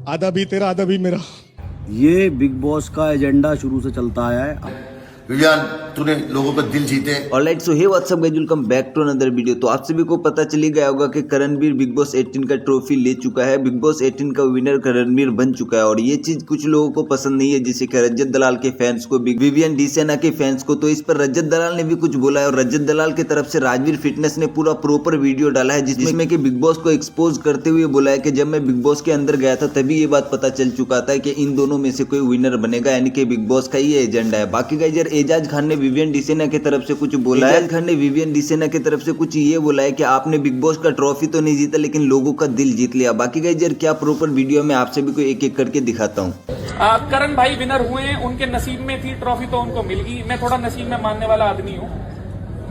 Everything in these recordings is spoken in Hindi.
आधा भी तेरा आधा भी मेरा। ये बिग बॉस का एजेंडा शुरू से चलता आया है। विवियान, तूने लोगों का दिल जीते। Alright, so hey what's up guys, welcome back to another video. तो आप सभी को पता चली गया होगा कि करणवीर बिग बॉस 18 का ट्रॉफी ले चुका है। बिग बॉस 18 का विनर करणवीर बन चुका है और ये चीज कुछ लोगों को पसंद नहीं है, जैसे कि रजत दलाल के फैंस को, विवियन डी सेना के फैंस को। तो इस पर रजत दलाल ने भी कुछ बोला है और रजत दलाल की तरफ से राजवीर फिटनेस ने पूरा प्रॉपर वीडियो डाला है जिसमें कि बिग बॉस को एक्सपोज करते हुए बोला है कि जब मैं बिग बॉस के अंदर गया था तभी ये बात पता चल चुका था कि इन दोनों में से कोई विनर बनेगा, यानी कि बिग बॉस का ये एजेंडा है। बाकी गाइस यार, एजाज खान ने विवियन डी सेना की तरफ से कुछ बोला है। एजाज खान ने विवियन डी सेना की तरफ से कुछ ये बोला है कि आपने बिग बॉस का ट्रॉफी तो नहीं जीता लेकिन लोगों का दिल जीत लिया। बाकी गाइस यार, क्या प्रॉपर वीडियो में आप सभी को एक एक करके दिखाता हूँ। करण भाई विनर हुए, उनके नसीब में थी ट्रॉफी तो उनको मिल गई। मैं थोड़ा नसीब में मानने वाला आदमी हूँ।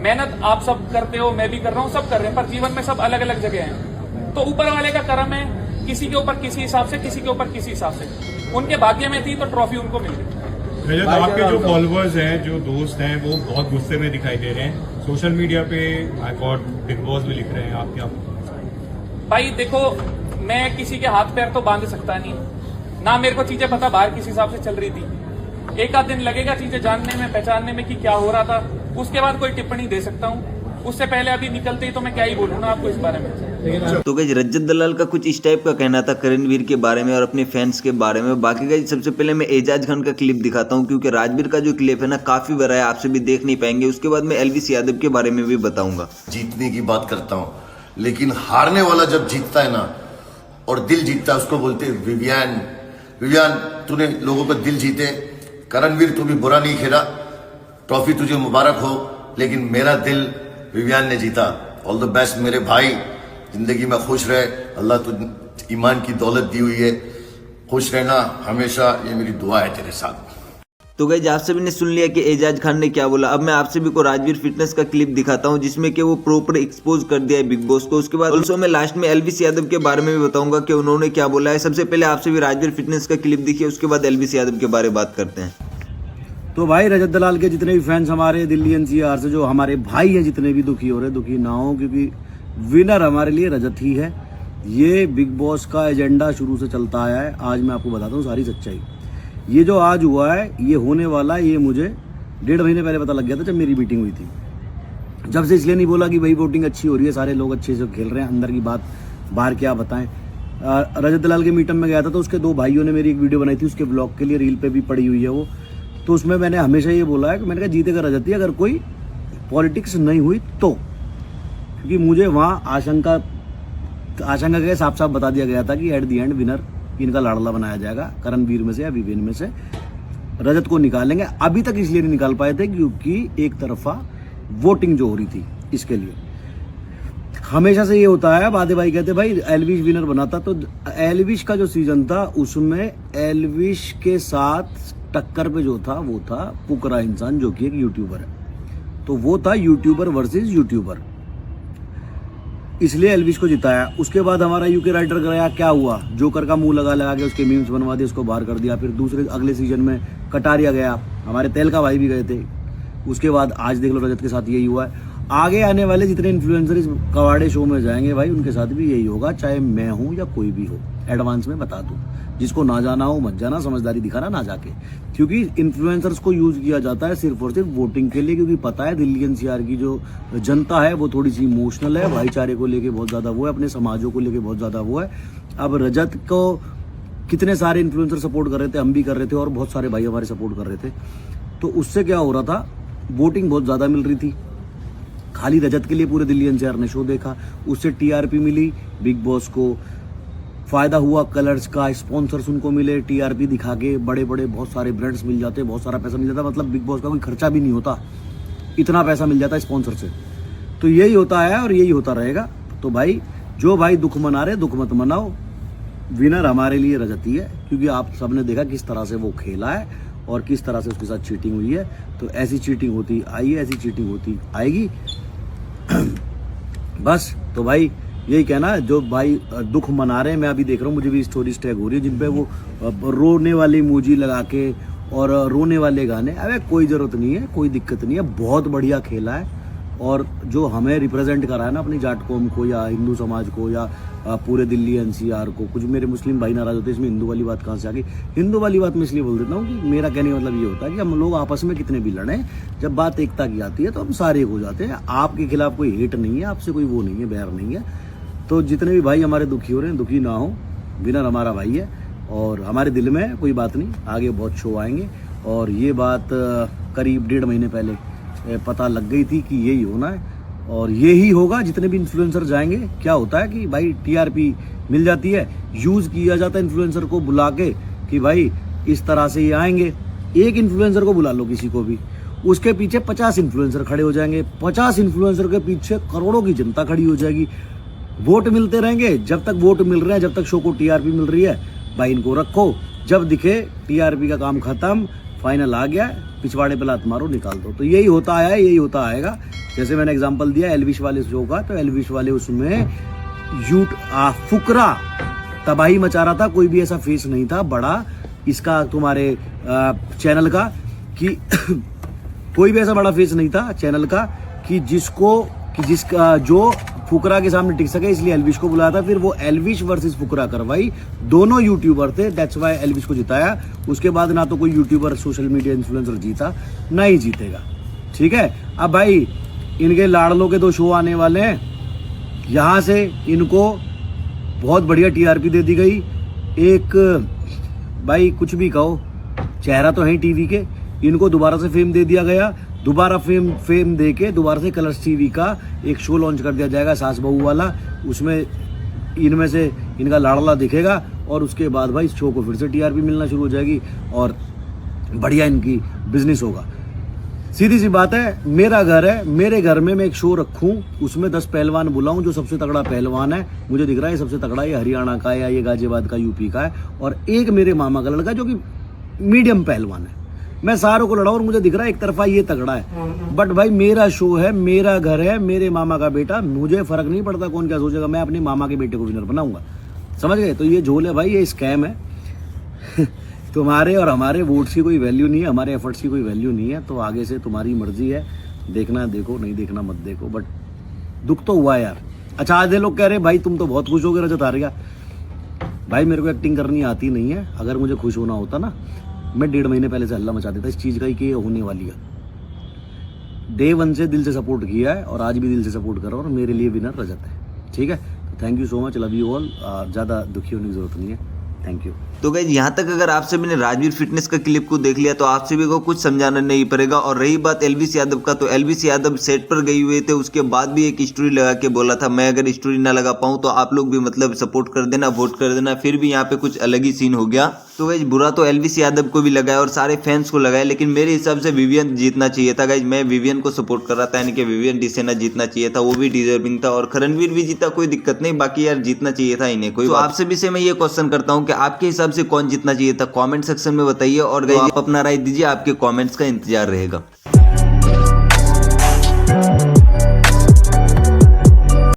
मेहनत आप सब करते हो, मैं भी कर रहा हूँ, सब कर रहे हैं, पर जीवन में सब अलग अलग जगह हैं। तो ऊपर वाले का करम है, किसी के ऊपर किसी हिसाब से, किसी के ऊपर किसी हिसाब से। उनके भाग्य में थी तो ट्रॉफी उनको मिल गई। रजत, आपके जो फॉलोअर्स हैं, जो दोस्त हैं, वो बहुत गुस्से में दिखाई दे रहे हैं। सोशल मीडिया पे आई गॉट बिग बॉस भी लिख रहे हैं। आप क्या? भाई देखो, मैं किसी के हाथ पैर तो बांध सकता नहीं ना, मेरे को चीजें पता बाहर किस हिसाब से चल रही थी। एक आध दिन लगेगा चीजें जानने में, पहचानने में कि क्या हो रहा था, उसके बाद कोई टिप्पणी दे सकता हूँ। उससे पहले अभी निकलते ही तो मैं क्या ही बोलूँ ना आपको इस बारे में। तो गाइस रजत दलाल का कुछ इस टाइप का कहना था करणवीर के बारे में और अपने फैंस के बारे में। बाकी गाइस सबसे पहले मैं एजाज खान का क्लिप दिखाता हूं, क्योंकि राजवीर का जो क्लिप है ना काफी बड़ा है, आपसे भी देख नहीं पाएंगे। उसके बाद मैं एलविस यादव के बारे में भी बताऊंगा। जीतने की बात करता हूँ, लेकिन हारने वाला जब जीतता है ना और दिल जीतता है, उसको बोलते हैं विवियान। विवियान, तूने लोगों का दिल जीते। करणवीर, तू भी बुरा नहीं खेला, ट्रॉफी तुझे मुबारक हो, लेकिन मेरा दिल विवियान ने जीता। ऑल द बेस्ट मेरे भाई, जिंदगी में खुश रहे। अल्लाह तुझे ईमान की दौलत दी हुई है, खुश रहना हमेशा, ये मेरी दुआ है तेरे साथ। तो गाइस आप सभी ने सुन लिया कि एजाज खान ने क्या बोला। अब मैं आप सभी को राजवीर फिटनेस का क्लिप दिखाता हूं जिसमें कि वो प्रॉपर एक्सपोज कर दिया है बिग बॉस को। उसके बाद ऑल्सो मैं लास्ट में एलविस यादव के बारे में भी बताऊंगा कि उन्होंने क्या बोला है। सबसे पहले आप सभी राजवीर फिटनेस का क्लिप देखिए, उसके बाद एलविस यादव के बारे में बात करते हैं। तो भाई रजत दलाल के जितने भी फैंस हमारे दिल्ली एनसीआर से, जो हमारे भाई हैं, जितने भी दुखी हो रहे, दुखी ना हो, क्योंकि विनर हमारे लिए रजत ही है। ये बिग बॉस का एजेंडा शुरू से चलता आया है। आज मैं आपको बताता हूँ सारी सच्चाई। ये जो आज हुआ है, ये होने वाला है, ये मुझे 1.5 महीने पहले पता लग गया था जब मेरी मीटिंग हुई थी। जब से इसलिए नहीं बोला कि भाई वोटिंग अच्छी हो रही है, सारे लोग अच्छे से खेल रहे हैं, अंदर की बात बाहर क्या बताएं। रजत दलाल के मीटिंग में गया था तो उसके 2 भाइयों ने मेरी एक वीडियो बनाई थी, उसके ब्लॉग के लिए रील पे भी पड़ी हुई है वो। तो उसमें मैंने हमेशा ये बोला है कि मैंने कहा जीतेगा रजत ही, अगर कोई पॉलिटिक्स नहीं हुई तो। क्योंकि मुझे वहाँ आशंका के साफ साफ बता दिया गया था कि एट दी एंड विनर इनका लाडला बनाया जाएगा, करणवीर में से या विवेन में से रजत को निकालेंगे। अभी तक इसलिए नहीं निकाल पाए थे क्योंकि एक तरफा वोटिंग जो हो रही थी, इसके लिए। हमेशा से ये होता है, बादे भाई कहते भाई एलविश विनर बना था, तो एलविश का जो सीजन था उसमें एलविश के साथ टक्कर पे जो था वो था पुकरा इंसान, जो कि एक यूट्यूबर है। तो वो था यूट्यूबर वर्सेस यूट्यूबर, इसलिए एलविश को जिताया। उसके बाद हमारा यूके राइटर गया, क्या हुआ, जोकर का मुंह लगा के उसके मीम्स बनवा दिए, उसको बाहर कर दिया। फिर दूसरे अगले सीजन में कटारिया गया, हमारे तेल का भाई भी गए थे। उसके बाद आज देख लो रजत के साथ यही हुआ है। आगे आने वाले जितने इन्फ्लुएंसर इस कवाड़े शो में जाएंगे भाई, उनके साथ भी यही होगा, चाहे मैं हूं या कोई भी हो। एडवांस में बता दूं, जिसको ना जाना हो मत जाना, समझदारी दिखाना ना जाके। क्योंकि इन्फ्लुएंसर्स को यूज किया जाता है सिर्फ और सिर्फ वोटिंग के लिए, क्योंकि पता है दिल्ली एनसीआर की जो जनता है वो थोड़ी सी इमोशनल है, भाईचारे को लेके बहुत ज्यादा वो है, अपने समाजों को लेके बहुत ज्यादा वो है। अब रजत को कितने सारे इन्फ्लुएंसर सपोर्ट कर रहे थे, हम भी कर रहे थे और बहुत सारे भाई हमारे सपोर्ट कर रहे थे। तो उससे क्या हो रहा था, वोटिंग बहुत ज्यादा मिल रही थी। खाली रजत के लिए पूरे दिल्ली एनसीआर ने शो देखा, उससे टीआरपी मिली, बिग बॉस को फायदा हुआ, कलर्स का स्पॉन्सर्स उनको मिले, टीआरपी दिखा के बड़े बड़े बहुत सारे ब्रांड्स मिल जाते, बहुत सारा पैसा मिल जाता। मतलब बिग बॉस का कोई खर्चा भी नहीं होता, इतना पैसा मिल जाता स्पॉन्सर से। तो यही होता है और यही होता रहेगा। तो भाई जो भाई दुख मना रहे, दुख मत मनाओ, विनर हमारे लिए रजत ही है। क्योंकि आप सबने देखा किस तरह से वो खेला है और किस तरह से उसके साथ चीटिंग हुई है। तो ऐसी चीटिंग होती आई है, ऐसी चीटिंग होती आएगी। बस तो भाई यही कहना, जो भाई दुख मना रहे हैं, मैं अभी देख रहा हूँ, मुझे भी स्टोरीज टैग हो रही है जिनपे वो रोने वाली इमोजी लगा के और रोने वाले गाने। अबे कोई जरूरत नहीं है, कोई दिक्कत नहीं है, बहुत बढ़िया खेला है और जो हमें रिप्रेजेंट करा है ना अपनी जाट कौम को या हिंदू समाज को या पूरे दिल्ली एनसीआर को, कुछ मेरे मुस्लिम भाई नाराज होते हैं इसमें हिंदू वाली बात कहाँ से आ गई। हिंदू वाली बात मैं इसलिए बोल देता हूँ कि मेरा कहने का मतलब ये होता है कि हम लोग आपस में कितने भी लड़ें, जब बात एकता की आती है तो हम सारे एक हो जाते हैं। आपके खिलाफ कोई हेट नहीं है, आपसे कोई वो नहीं है, बैर नहीं है। तो जितने भी भाई हमारे दुखी हो रहे हैं, दुखी ना हो, विनर हमारा भाई है और हमारे दिल में कोई बात नहीं, आगे बहुत शो आएंगे। और ये बात करीब 1.5 महीने पहले पता लग गई थी कि यही होना है और यही होगा। जितने भी इन्फ्लुएंसर जाएंगे, क्या होता है कि भाई टीआरपी मिल जाती है, यूज किया जाता है इन्फ्लुएंसर को बुला के कि भाई इस तरह से ये आएंगे। एक इन्फ्लुएंसर को बुला लो किसी को भी, उसके पीछे 50 इन्फ्लुएंसर खड़े हो जाएंगे, 50 इन्फ्लुएंसर के पीछे करोड़ों की जनता खड़ी हो जाएगी। वोट मिलते रहेंगे, जब तक वोट मिल रहे हैं, जब तक शो को टीआरपी मिल रही है, भाई इनको रखो। जब दिखे टीआरपी का काम खत्म, फाइनल आ गया, पिछवाड़े पे लात मारो, निकाल दो। तो यही होता आया है, यही होता आएगा। जैसे मैंने एग्जांपल दिया एलविश वाले शो का, तो एलविश वाले उसमें फुकरा तबाही मचा रहा था। कोई भी ऐसा फेस नहीं था बड़ा इसका तुम्हारे चैनल का कि कोई भी ऐसा बड़ा फेस नहीं था चैनल का कि जिसका जो फुकरा के सामने टिक सके, इसलिए एलविश को बुलाया था। फिर वो एलविश वर्सेस फुकरा करवाई, दोनों यूट्यूबर थे, दैट्स वाई एलविश को जिताया। उसके बाद ना तो कोई यूट्यूबर सोशल मीडिया इन्फ्लुएंसर जीता, ना ही जीतेगा। ठीक है, अब भाई इनके लाडलों के 2 शो आने वाले हैं, यहाँ से इनको बहुत बढ़िया टीआरपी दे दी गई। एक भाई कुछ भी कहो, चेहरा तो है टीवी के, इनको दोबारा से फेम दे दिया गया। दोबारा फेम दे के दोबारा से कलर्स टीवी का एक शो लॉन्च कर दिया जाएगा, सास बहू वाला। उसमें इनमें से इनका लाडला दिखेगा और उसके बाद भाई शो को फिर से टीआरपी मिलना शुरू हो जाएगी और बढ़िया इनकी बिजनेस होगा। सीधी सी बात है, मेरा घर है, मेरे घर में मैं एक शो रखूं, उसमें 10 पहलवान बुलाऊं। जो सबसे तगड़ा पहलवान है, मुझे दिख रहा है सबसे तगड़ा ये हरियाणा का है या ये गाजियाबाद का, यूपी का है, और एक मेरे मामा का लड़का जो कि मीडियम पहलवान है। मैं सारों को लड़ा और मुझे दिख रहा है एक तरफा ये तगड़ा है। बट भाई मेरा शो है, मेरा घर है, मेरे मामा का बेटा, मुझे फर्क नहीं पड़ता कौन क्या सोचेगा, मैं अपने मामा के बेटे को विनर बनाऊंगा। समझ गए? तो ये झोल है भाई, ये स्कैम है। तुम्हारे और हमारे वोट्स की कोई वैल्यू नहीं है, हमारे एफर्ट्स की कोई वैल्यू नहीं है। तो आगे से तुम्हारी मर्जी है, देखना देखो, नहीं देखना मत देखो। बट दुख तो हुआ यार। अच्छा, आधे लोग कह रहे भाई तुम तो बहुत खुश हो गए रजत हार गया। भाई मेरे को एक्टिंग करनी आती नहीं है। अगर मुझे खुश होना होता ना, मैं 1.5 महीने पहले से हल्ला मचा देता इस चीज़ का ही कि ये होने वाली है। डे 1 से दिल से सपोर्ट किया है और आज भी दिल से सपोर्ट कर रहा हूँ और मेरे लिए विनर रजत है। ठीक है, thank you so much, love you all. ज़्यादा दुखी होने की जरूरत नहीं है, थैंक यू। तो गाइस यहाँ तक अगर आप सभी ने राजवीर फिटनेस का क्लिप को देख लिया तो आप सभी को कुछ समझाना नहीं पड़ेगा। और रही बात एलविश यादव का, तो एलविश यादव सेट पर गए हुए थे, उसके बाद भी एक स्टोरी लगा के बोला था मैं अगर स्टोरी ना लगा पाऊँ तो आप लोग भी मतलब सपोर्ट कर देना, वोट कर देना। फिर भी यहाँ पे कुछ अलग ही सीन हो गया। तो गाइस बुरा तो एलविश यादव को भी लगाया और सारे फैंस को लगाया, लेकिन मेरे हिसाब से विवियन जीतना चाहिए था। गाइस मैं विवियन को सपोर्ट कर रहा था, यानी कि विवियन डिसेना जीतना चाहिए था, वो भी डिजर्विंग था। और करणवीर भी जीता, कोई दिक्कत नहीं, बाकी यार जीतना चाहिए था इन्हें। कोई तो आपसे भी से मैं ये क्वेश्चन करता हूँ कि आपके हिसाब से कौन जीतना चाहिए था, कमेंट सेक्शन में बताइए। और गाइस आप अपना राय दीजिए, आपके कमेंट्स का इंतजार रहेगा।